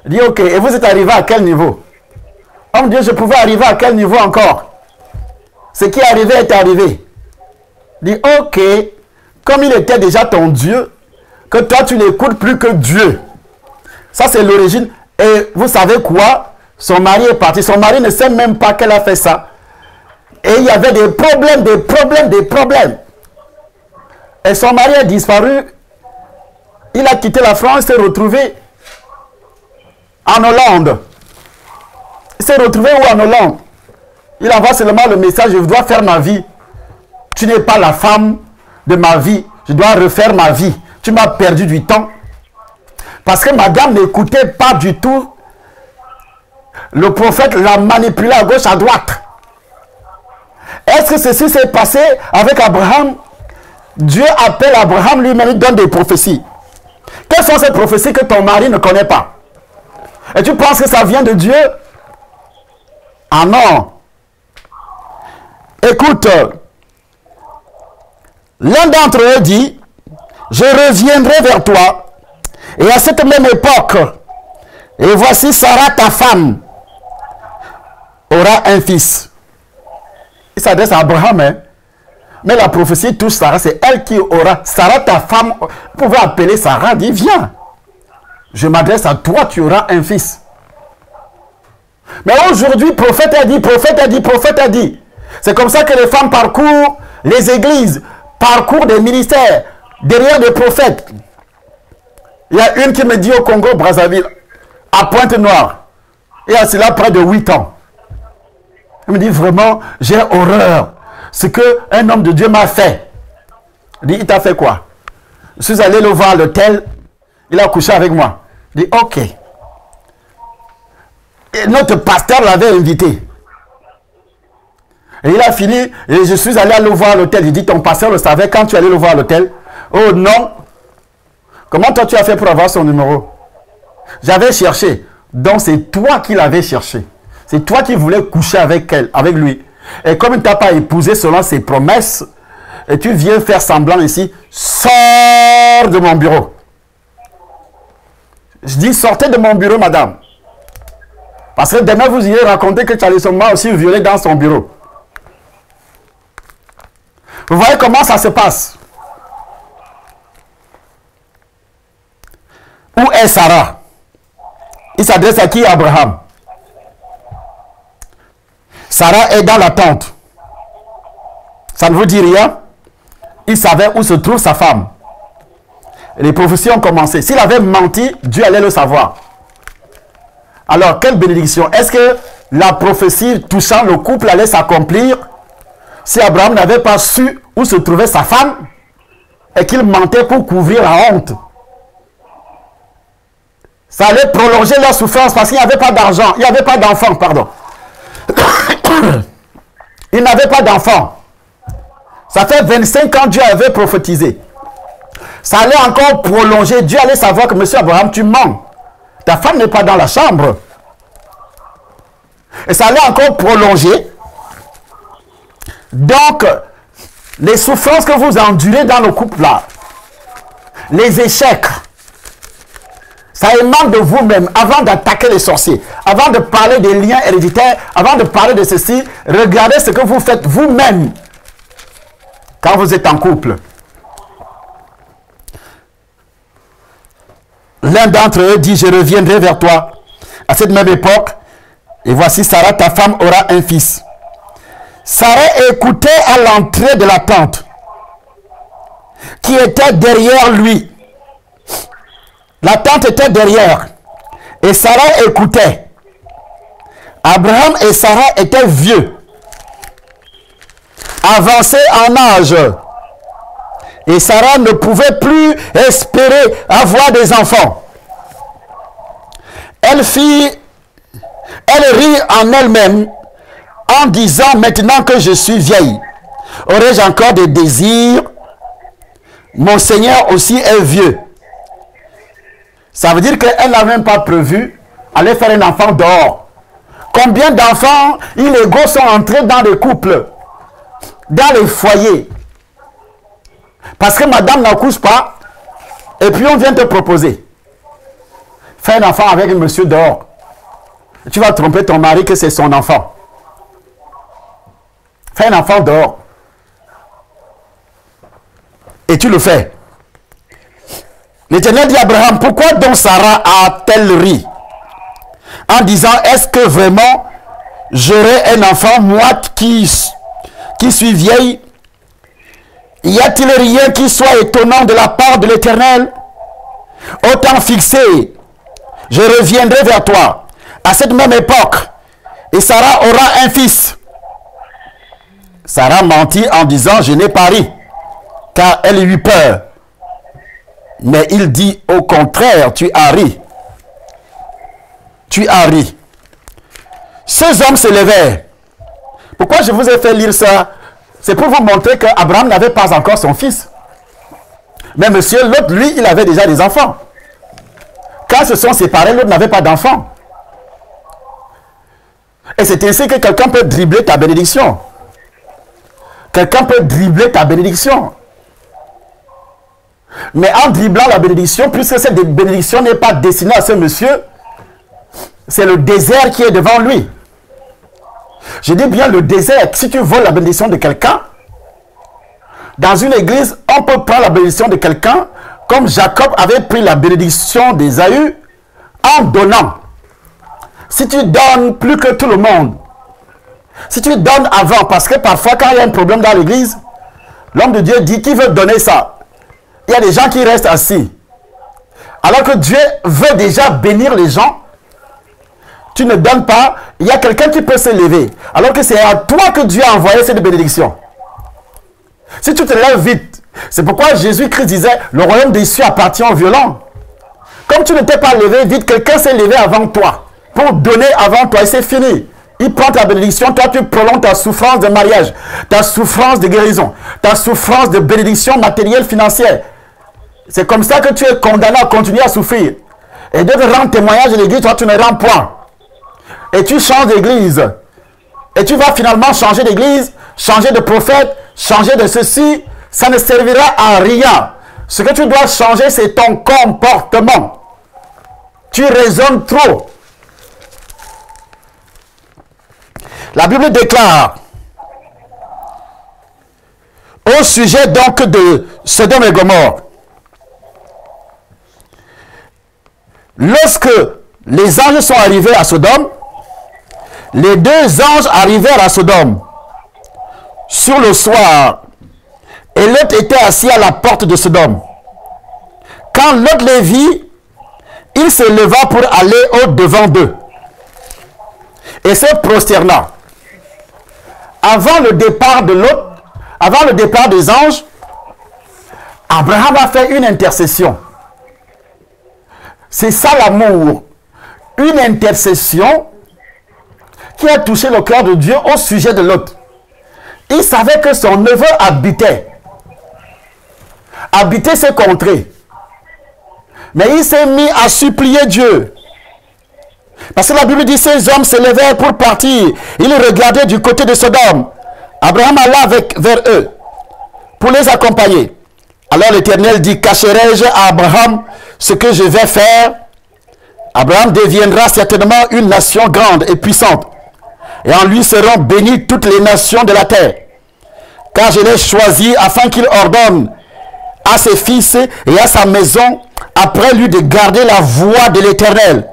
Je dis, ok, et vous êtes arrivé à quel niveau? Oh mon Dieu, je pouvais arriver à quel niveau encore? Ce qui est arrivé est arrivé. Je dis, ok, comme il était déjà ton Dieu, que toi tu n'écoutes plus que Dieu. Ça c'est l'origine. Et vous savez quoi? Son mari est parti. Son mari ne sait même pas qu'elle a fait ça. Et il y avait des problèmes, des problèmes, des problèmes. Et son mari a disparu. Il a quitté la France, il s'est retrouvé en Hollande. Il s'est retrouvé où en Hollande? Il envoie seulement le message, je dois faire ma vie. Tu n'es pas la femme de ma vie. Je dois refaire ma vie. Tu m'as perdu du temps. Parce que madame n'écoutait pas du tout. Le prophète l'a manipulé à gauche, à droite. Est-ce que ceci s'est passé avec Abraham? Dieu appelle Abraham lui-même, il donne des prophéties. Quelles sont ces prophéties que ton mari ne connaît pas? Et tu penses que ça vient de Dieu? Ah non. Écoute, l'un d'entre eux dit, je reviendrai vers toi, et à cette même époque, et voici Sarah ta femme aura un fils. Il s'adresse à Abraham, hein? Mais la prophétie touche Sarah, c'est elle qui aura. Sarah ta femme, vous pouvez appeler Sarah, dit viens, je m'adresse à toi, tu auras un fils. Mais aujourd'hui, prophète a dit, prophète a dit, prophète a dit. C'est comme ça que les femmes parcourent les églises, parcourent des ministères, derrière des prophètes. Il y a une qui me dit au Congo, Brazzaville, à Pointe-Noire, Il y a cela près de 8 ans. Il me dit vraiment, j'ai horreur. Ce qu'un homme de Dieu m'a fait. Il dit, il t'a fait quoi? Je suis allé le voir à l'hôtel. Il a couché avec moi. Il dit, ok. Et notre pasteur l'avait invité. Et il a fini. Et je suis allé le voir à l'hôtel. Il dit, ton pasteur le savait quand tu allais le voir à l'hôtel? Oh non. Comment toi tu as fait pour avoir son numéro? J'avais cherché. Donc c'est toi qui l'avais cherché. C'est toi qui voulais coucher avec elle, avec lui. Et comme il ne t'a pas épousé selon ses promesses, et tu viens faire semblant ici, sors de mon bureau. Je dis, sortez de mon bureau, madame. Parce que demain, vous irez raconter que tu allais sûrement aussi violer dans son bureau. Vous voyez comment ça se passe? Où est Sarah? Il s'adresse à qui? Abraham. Sarah est dans la tente. Ça ne vous dit rien? Il savait où se trouve sa femme. Les prophéties ont commencé. S'il avait menti, Dieu allait le savoir. Alors, quelle bénédiction! Est-ce que la prophétie touchant le couple allait s'accomplir si Abraham n'avait pas su où se trouvait sa femme et qu'il mentait pour couvrir la honte? Ça allait prolonger leur souffrance parce qu'il n'y avait pas d'argent. Il n'y avait pas d'enfant, pardon. Il n'avait pas d'enfant. Ça fait 25 ans que Dieu avait prophétisé. Ça allait encore prolonger. Dieu allait savoir que, monsieur Abraham, tu mens. Ta femme n'est pas dans la chambre. Et ça allait encore prolonger. Donc, les souffrances que vous endurez dans le couple là, les échecs, ça émane de vous-même. Avant d'attaquer les sorciers, avant de parler des liens héréditaires, avant de parler de ceci, regardez ce que vous faites vous-même quand vous êtes en couple. L'un d'entre eux dit, je reviendrai vers toi à cette même époque, et voici Sarah, ta femme, aura un fils. Sarah écoutait à l'entrée de la tente, qui était derrière lui. La tente était derrière, et Sarah écoutait. Abraham et Sarah étaient vieux, avancés en âge, et Sarah ne pouvait plus espérer avoir des enfants. Elle rit en elle-même en disant, maintenant que je suis vieille, aurais-je encore des désirs? Mon Seigneur aussi est vieux. Ça veut dire qu'elle n'a même pas prévu aller faire un enfant dehors. Combien d'enfants illégaux sont entrés dans les couples, dans les foyers? Parce que madame n'accouche pas, et puis on vient te proposer. Fais un enfant avec un monsieur dehors. Tu vas tromper ton mari que c'est son enfant. Fais un enfant dehors. Et tu le fais. L'Éternel dit à Abraham, pourquoi donc Sarah a-t-elle ri? En disant, est-ce que vraiment j'aurai un enfant, moi qui suis vieille? Y a-t-il rien qui soit étonnant de la part de l'Éternel? Au temps fixé, je reviendrai vers toi à cette même époque, et Sarah aura un fils. Sarah mentit en disant, je n'ai pas ri, car elle eut peur. Mais il dit, au contraire, tu as ri. Tu as ri. Ces hommes se levèrent. Pourquoi je vous ai fait lire ça? C'est pour vous montrer qu'Abraham n'avait pas encore son fils. Mais monsieur, l'autre, lui, il avait déjà des enfants. Quand ils se sont séparés, l'autre n'avait pas d'enfants. Et c'est ainsi que quelqu'un peut dribbler ta bénédiction. Quelqu'un peut dribbler ta bénédiction. Mais en dribblant la bénédiction, puisque cette bénédiction n'est pas destinée à ce monsieur, c'est le désert qui est devant lui. Je dis bien le désert. Si tu voles la bénédiction de quelqu'un, dans une église, on peut prendre la bénédiction de quelqu'un comme Jacob avait pris la bénédiction d'Ésaü en donnant. Si tu donnes plus que tout le monde, si tu donnes avant, parce que parfois quand il y a un problème dans l'église, l'homme de Dieu dit, qui veut donner ça? Il y a des gens qui restent assis. Alors que Dieu veut déjà bénir les gens. tu ne donnes pas, il y a quelqu'un qui peut se lever. Alors que c'est à toi que Dieu a envoyé cette bénédiction. Si tu te lèves vite, c'est pourquoi Jésus-Christ disait, le royaume des cieux appartient aux violents. Comme tu ne t'es pas levé vite, quelqu'un s'est levé avant toi, pour donner avant toi, et c'est fini. Il prend ta bénédiction, toi tu prolonges ta souffrance de mariage, ta souffrance de guérison, ta souffrance de bénédiction matérielle, financière. C'est comme ça que tu es condamné à continuer à souffrir. Et Dieu te rend témoignage de l'église, toi tu ne rends point. Et tu changes d'église. Et tu vas finalement changer d'église, changer de prophète, changer de ceci. Ça ne servira à rien. Ce que tu dois changer, c'est ton comportement. Tu raisonnes trop. La Bible déclare au sujet donc de Sodome et Gomorrhe. Lorsque les anges sont arrivés à Sodome, les deux anges arrivèrent à Sodome sur le soir, et Lot était assis à la porte de Sodome. Quand Lot les vit, il se leva pour aller au-devant d'eux et se prosterna. Avant le départ de Lot, avant le départ des anges, Abraham a fait une intercession. C'est ça l'amour. Une intercession qui a touché le cœur de Dieu au sujet de Lot. Il savait que son neveu habitait ces contrées. Mais il s'est mis à supplier Dieu. Parce que la Bible dit, ces hommes se levèrent pour partir. Ils regardaient du côté de Sodome. Abraham alla vers eux pour les accompagner. Alors l'Éternel dit, cacherai-je à Abraham ce que je vais faire? Abraham deviendra certainement une nation grande et puissante. Et en lui seront bénies toutes les nations de la terre. Car je l'ai choisi afin qu'il ordonne à ses fils et à sa maison après lui de garder la voie de l'Éternel,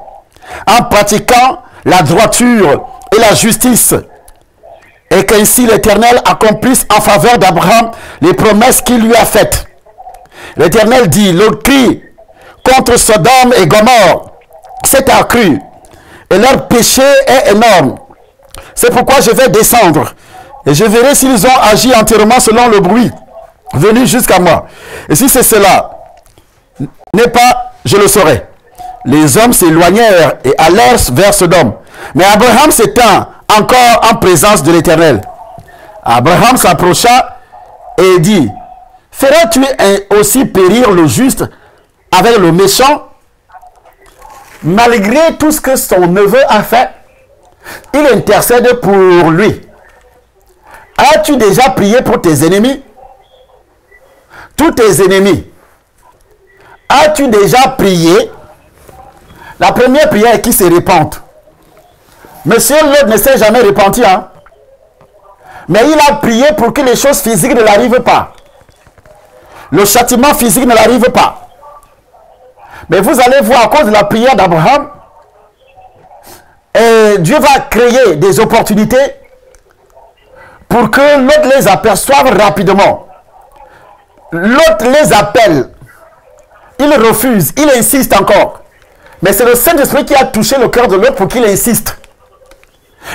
en pratiquant la droiture et la justice, et qu'ainsi l'Éternel accomplisse en faveur d'Abraham les promesses qu'il lui a faites. L'Éternel dit, le cri contre Sodome et Gomorrhe s'est accru, et leur péché est énorme. C'est pourquoi je vais descendre, et je verrai s'ils ont agi entièrement selon le bruit venu jusqu'à moi. Et si c'est cela n'est pas, je le saurai. Les hommes s'éloignèrent et allèrent vers Sodome. Mais Abraham s'étend encore en présence de l'Éternel. Abraham s'approcha et dit, feras-tu aussi périr le juste avec le méchant? Malgré tout ce que son neveu a fait, il intercède pour lui. As-tu déjà prié pour tes ennemis? Tous tes ennemis. As-tu déjà prié? La première prière est qui se répand. Monsieur Lot ne s'est jamais repenti. Hein? Mais il a prié pour que les choses physiques ne l'arrivent pas. Le châtiment physique ne l'arrive pas. Mais vous allez voir, à cause de la prière d'Abraham, Dieu va créer des opportunités pour que Lot les aperçoive rapidement. Lot les appelle. Il refuse, il insiste encore. Mais c'est le Saint-Esprit qui a touché le cœur de Lot pour qu'il insiste.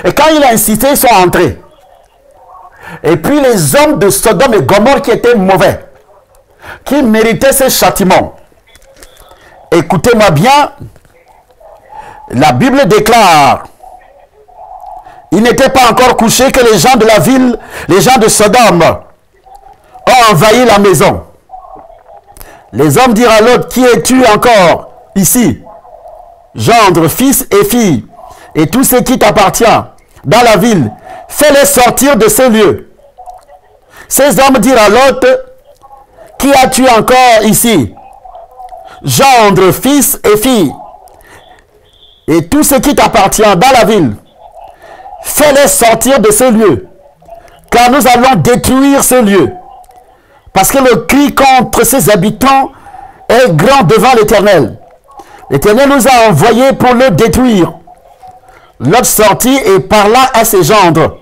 Et quand il a insisté, ils sont entrés. Et puis les hommes de Sodome et Gomorrhe qui étaient mauvais, qui méritaient ce châtiment. Écoutez-moi bien, la Bible déclare, il n'était pas encore couché que les gens de la ville, les gens de Sodome, ont envahi la maison. Les hommes dirent à l'autre, qui es-tu encore ici? Gendre, fils et fille, et tout ce qui t'appartient dans la ville, fais-les sortir de ces lieux. Ces hommes dirent à l'autre, qui as-tu encore ici? Gendre, fils et fille, et tout ce qui t'appartient dans la ville, fais-les sortir de ces lieux, car nous allons détruire ces lieux, parce que le cri contre ses habitants est grand devant l'Éternel. L'Éternel nous a envoyés pour le détruire. Lot sortit et parla à ses gendres,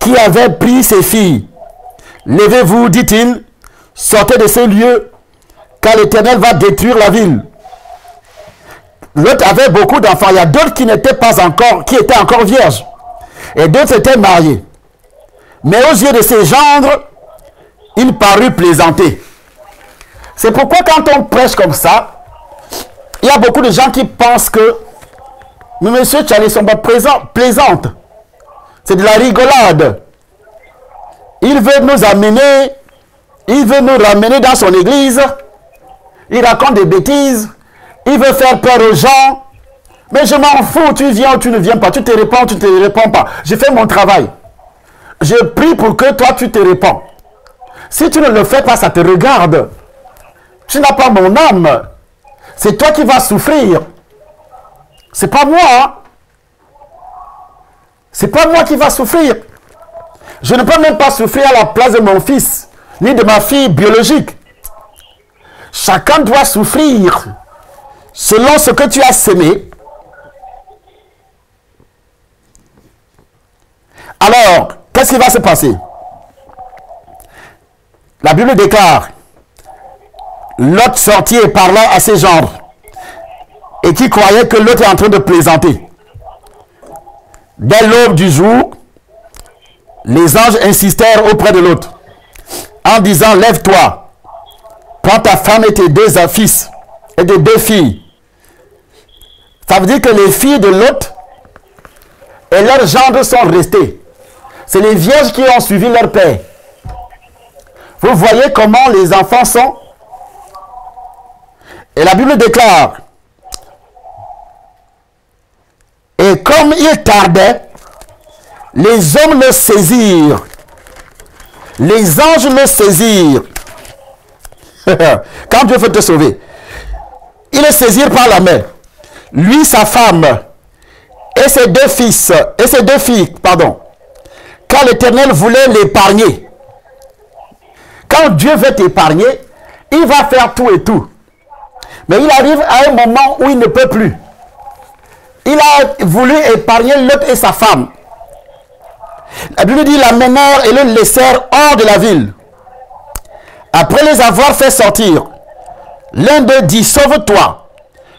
qui avaient pris ses filles. Levez-vous, dit-il, sortez de ces lieux, car l'Éternel va détruire la ville. L'autre avait beaucoup d'enfants. Il y a d'autres qui n'étaient pas encore, qui étaient encore vierges. Et d'autres étaient mariés. Mais aux yeux de ses gendres, il parut plaisanter. C'est pourquoi quand on prêche comme ça, il y a beaucoup de gens qui pensent que mais monsieur Tchali sont pas plaisante. C'est de la rigolade. Il veut nous amener, il veut nous ramener dans son église. Il raconte des bêtises. Il veut faire peur aux gens. Mais je m'en fous, tu viens ou tu ne viens pas. Tu te réponds ou tu ne te réponds pas. J'ai fait mon travail. Je prie pour que toi tu te réponds. Si tu ne le fais pas, ça te regarde. Tu n'as pas mon âme. C'est toi qui vas souffrir. C'est pas moi. Hein? C'est pas moi qui va souffrir. Je ne peux même pas souffrir à la place de mon fils, ni de ma fille biologique. Chacun doit souffrir selon ce que tu as semé. Alors, qu'est-ce qui va se passer? La Bible déclare, Lot sortit et parla à ses gendres, et qui croyait que Lot est en train de plaisanter. Dès l'aube du jour, les anges insistèrent auprès de Lot, en disant, lève-toi, prends ta femme et tes deux fils, et tes deux filles. Ça veut dire que les filles de Lot et leurs gendres sont restés. C'est les vierges qui ont suivi leur père. Vous voyez comment les enfants sont? Et la Bible déclare, et comme il tardait, les hommes le saisirent. Les anges le saisirent. Quand Dieu veut te sauver, ils le saisirent par la main. Lui, sa femme, et ses deux fils, et ses deux filles, pardon. Quand l'Éternel voulait l'épargner. Quand Dieu veut t'épargner, il va faire tout et tout. Mais il arrive à un moment où il ne peut plus. Il a voulu épargner Lot et sa femme. La Bible dit, l'amenèrent et le laissèrent hors de la ville. Après les avoir fait sortir, l'un d'eux dit, sauve-toi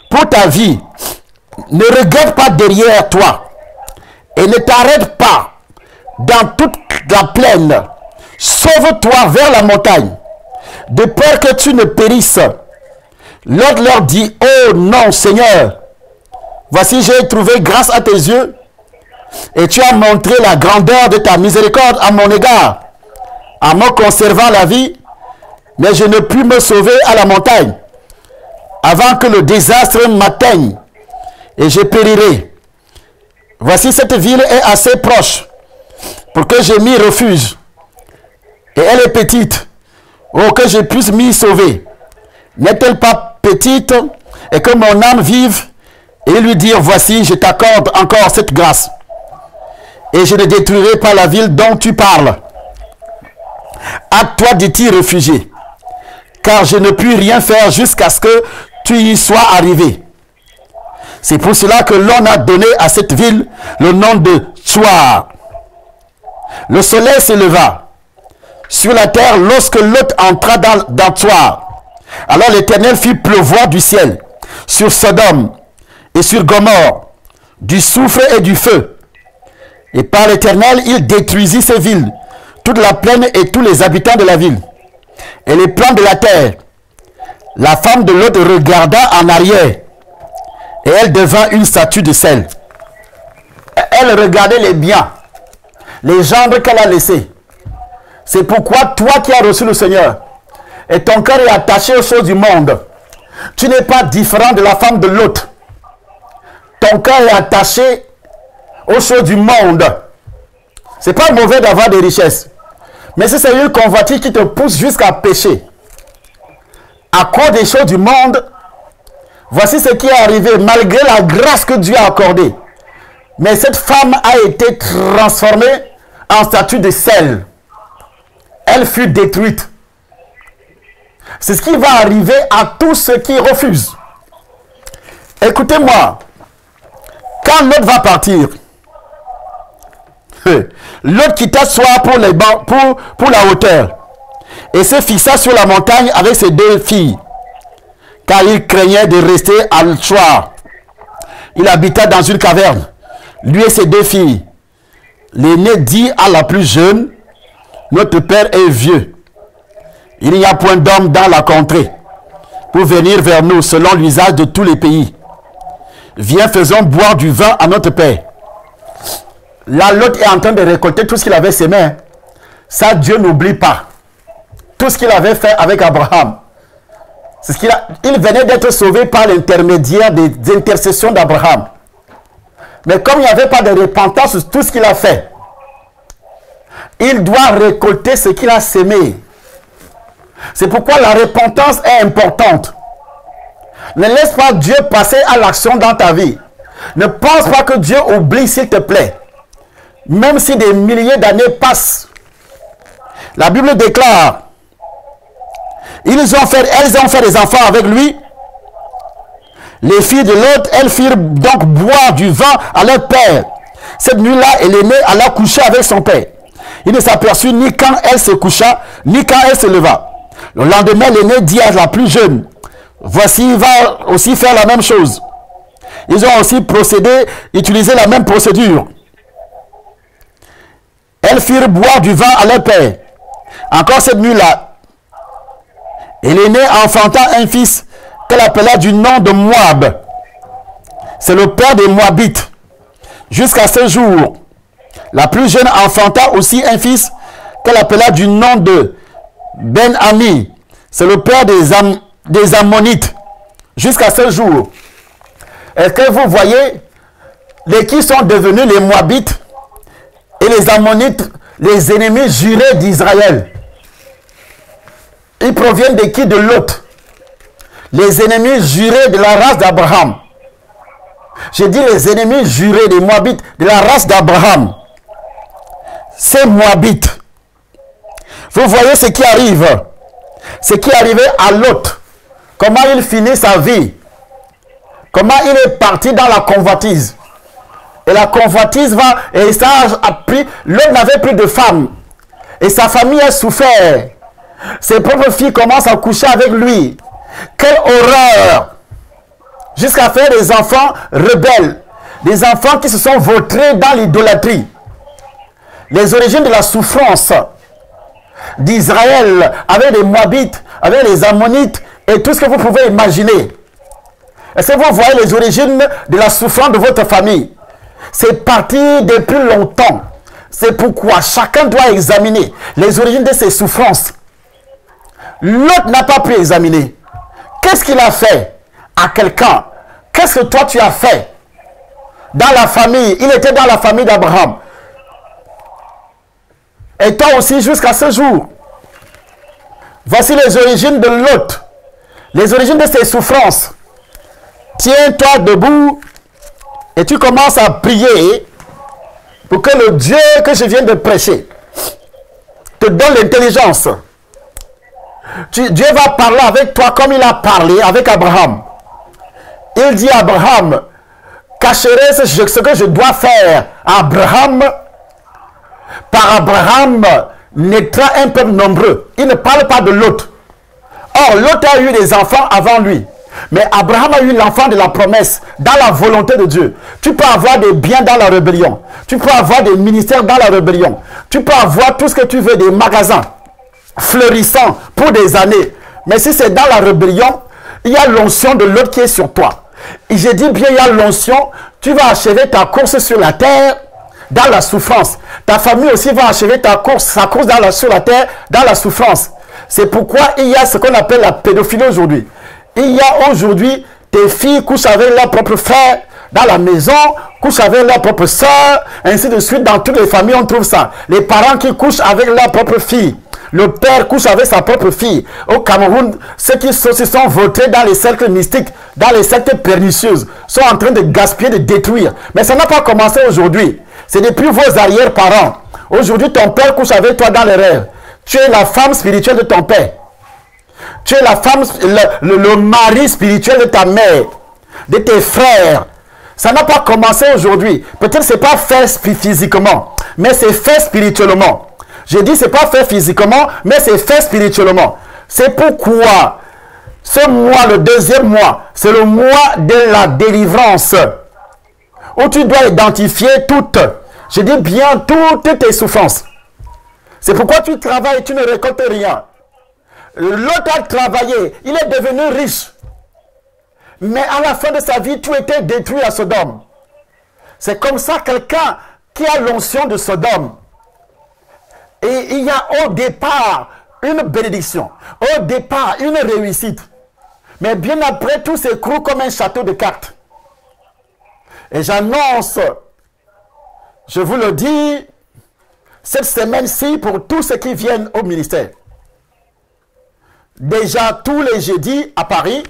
pour ta vie. Ne regarde pas derrière toi et ne t'arrête pas dans toute la plaine. Sauve-toi vers la montagne, de peur que tu ne périsses. L'autre leur dit, oh non Seigneur, voici j'ai trouvé grâce à tes yeux, et tu as montré la grandeur de ta miséricorde à mon égard, en me conservant la vie, mais je ne puis me sauver à la montagne, avant que le désastre m'atteigne, et je périrai. Voici cette ville est assez proche, pour que je m'y refuge, et elle est petite, oh que je puisse m'y sauver. N'est-elle pas petite, et que mon âme vive, et lui dire, voici, je t'accorde encore cette grâce, et je ne détruirai pas la ville dont tu parles. À toi de t'y réfugier, car je ne puis rien faire jusqu'à ce que tu y sois arrivé. C'est pour cela que l'on a donné à cette ville le nom de Tsoar. Le soleil se leva sur la terre lorsque Lot entra dans Tsoar. Alors l'Éternel fit pleuvoir du ciel sur Sodome et sur Gomorrhe, du soufre et du feu. Et par l'Éternel, il détruisit ces villes, toute la plaine et tous les habitants de la ville, et les plans de la terre. La femme de Lot regarda en arrière, et elle devint une statue de sel. Elle regardait les biens, les gendres qu'elle a laissés. C'est pourquoi toi qui as reçu le Seigneur, et ton cœur est attaché aux choses du monde, tu n'es pas différent de la femme de Lot. Ton cœur est attaché aux choses du monde. C'est pas mauvais d'avoir des richesses, mais si c'est une convoitise qui te pousse jusqu'à pécher à cause des choses du monde, voici ce qui est arrivé malgré la grâce que Dieu a accordée. Mais cette femme a été transformée en statue de sel. Elle fut détruite. C'est ce qui va arriver à tous ceux qui refusent. Écoutez-moi. Quand l'autre va partir, l'autre quitta Tsoar pour la hauteur et se fixa sur la montagne avec ses deux filles, car il craignait de rester à Tsoar. Il habita dans une caverne, lui et ses 2 filles. L'aîné dit à la plus jeune, notre père est vieux. Il n'y a point d'homme dans la contrée pour venir vers nous selon l'usage de tous les pays. Viens, faisons boire du vin à notre père. Là, l'autre est en train de récolter tout ce qu'il avait semé. Ça, Dieu n'oublie pas. Tout ce qu'il avait fait avec Abraham. Il venait d'être sauvé par l'intermédiaire des intercessions d'Abraham. Mais comme il n'y avait pas de repentance sur tout ce qu'il a fait, il doit récolter ce qu'il a semé. C'est pourquoi la repentance est importante. Ne laisse pas Dieu passer à l'action dans ta vie. Ne pense pas que Dieu oublie, s'il te plaît. Même si des milliers d'années passent. La Bible déclare, elles ont fait des enfants avec lui. Les filles de l'autre, elles firent donc boire du vin à leur père. Cette nuit-là, l'aîné alla coucher avec son père. Il ne s'aperçut ni quand elle se coucha, ni quand elle se leva. Le lendemain, l'aîné dit à la plus jeune, voici, il va aussi faire la même chose. Ils ont aussi utilisé la même procédure. Elles firent boire du vin à leur père. Encore cette nuit-là, l'aîné enfanta un fils qu'elle appela du nom de Moab. C'est le père des Moabites. Jusqu'à ce jour, la plus jeune enfanta aussi un fils qu'elle appela du nom de Ben-Ami. C'est le père des Ammonites. Jusqu'à ce jour. Est-ce que vous voyez qui sont devenus les Moabites et les Ammonites, les ennemis jurés d'Israël? Ils proviennent de qui? De Lot. Les ennemis jurés de la race d'Abraham. J'ai dit les ennemis jurés des Moabites de la race d'Abraham. Ces Moabites. Vous voyez ce qui arrive. Ce qui est arrivé à Lot. Comment il finit sa vie. Comment il est parti dans la convoitise. Et la convoitise va, et ça a pris, Lot n'avait plus de femme. Et sa famille a souffert. Ses propres filles commencent à coucher avec lui. Quelle horreur! Jusqu'à faire des enfants rebelles. Des enfants qui se sont vautrés dans l'idolâtrie. Les origines de la souffrance d'Israël avec les Moabites, avec les Ammonites et tout ce que vous pouvez imaginer. Est-ce que vous voyez les origines de la souffrance de votre famille? C'est parti depuis longtemps. C'est pourquoi chacun doit examiner les origines de ses souffrances. L'autre n'a pas pu examiner. Qu'est-ce qu'il a fait à quelqu'un? Qu'est-ce que toi tu as fait dans la famille? Il était dans la famille d'Abraham. Et toi aussi jusqu'à ce jour. Voici les origines de Lot. Les origines de ses souffrances. Tiens-toi debout et tu commences à prier pour que le Dieu que je viens de prêcher te donne l'intelligence. Dieu va parler avec toi comme il a parlé avec Abraham. Il dit à Abraham, cacherai ce que je dois faire à Abraham. Par Abraham naîtra un peuple nombreux. Il ne parle pas de Lot. Or, Lot a eu des enfants avant lui. Mais Abraham a eu l'enfant de la promesse dans la volonté de Dieu. Tu peux avoir des biens dans la rébellion. Tu peux avoir des ministères dans la rébellion. Tu peux avoir tout ce que tu veux, des magasins fleurissants pour des années. Mais si c'est dans la rébellion, il y a l'onction de l'autre qui est sur toi. Et j'ai dit bien, il y a l'onction. Tu vas achever ta course sur la terre dans la souffrance. Ta famille aussi va achever sa course sur la terre dans la souffrance. C'est pourquoi il y a ce qu'on appelle la pédophilie aujourd'hui. Il y a aujourd'hui des filles couchent avec leur propre frère dans la maison, couchent avec leur propre soeur, ainsi de suite. Dans toutes les familles, on trouve ça. Les parents qui couchent avec leur propre fille. Le père couche avec sa propre fille. Au Cameroun, ceux qui se sont votés dans les cercles mystiques, dans les sectes pernicieuses, sont en train de gaspiller, de détruire. Mais ça n'a pas commencé aujourd'hui. C'est depuis vos arrière-parents. Aujourd'hui, ton père couche avec toi dans les rêves. Tu es la femme spirituelle de ton père. Tu es la femme, le mari spirituel de ta mère, de tes frères. Ça n'a pas commencé aujourd'hui. Peut-être ce n'est pas fait physiquement, mais c'est fait spirituellement. J'ai dit ce n'est pas fait physiquement, mais c'est fait spirituellement. C'est pourquoi ce mois, le deuxième mois, c'est le mois de la délivrance. où tu dois identifier toutes, je dis bien toutes tes souffrances. C'est pourquoi tu travailles et tu ne récoltes rien. L'autre a travaillé, il est devenu riche. Mais à la fin de sa vie, tout était détruit à Sodome. C'est comme ça quelqu'un qui a l'onction de Sodome. Et il y a au départ une bénédiction, au départ une réussite. Mais bien après, tout s'écroule comme un château de cartes. Et j'annonce, je vous le dis, cette semaine-ci pour tous ceux qui viennent au ministère. Déjà tous les jeudis à Paris,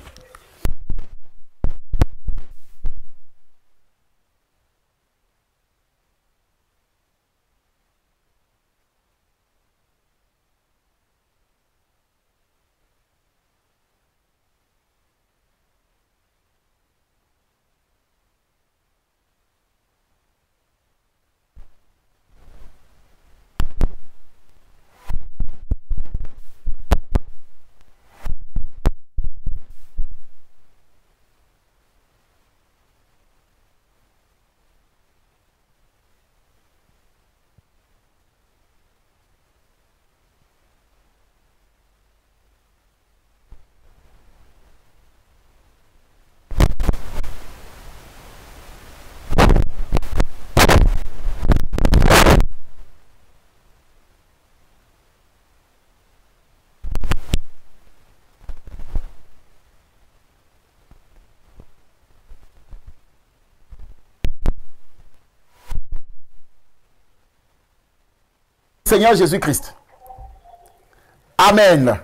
Seigneur Jésus-Christ. Amen.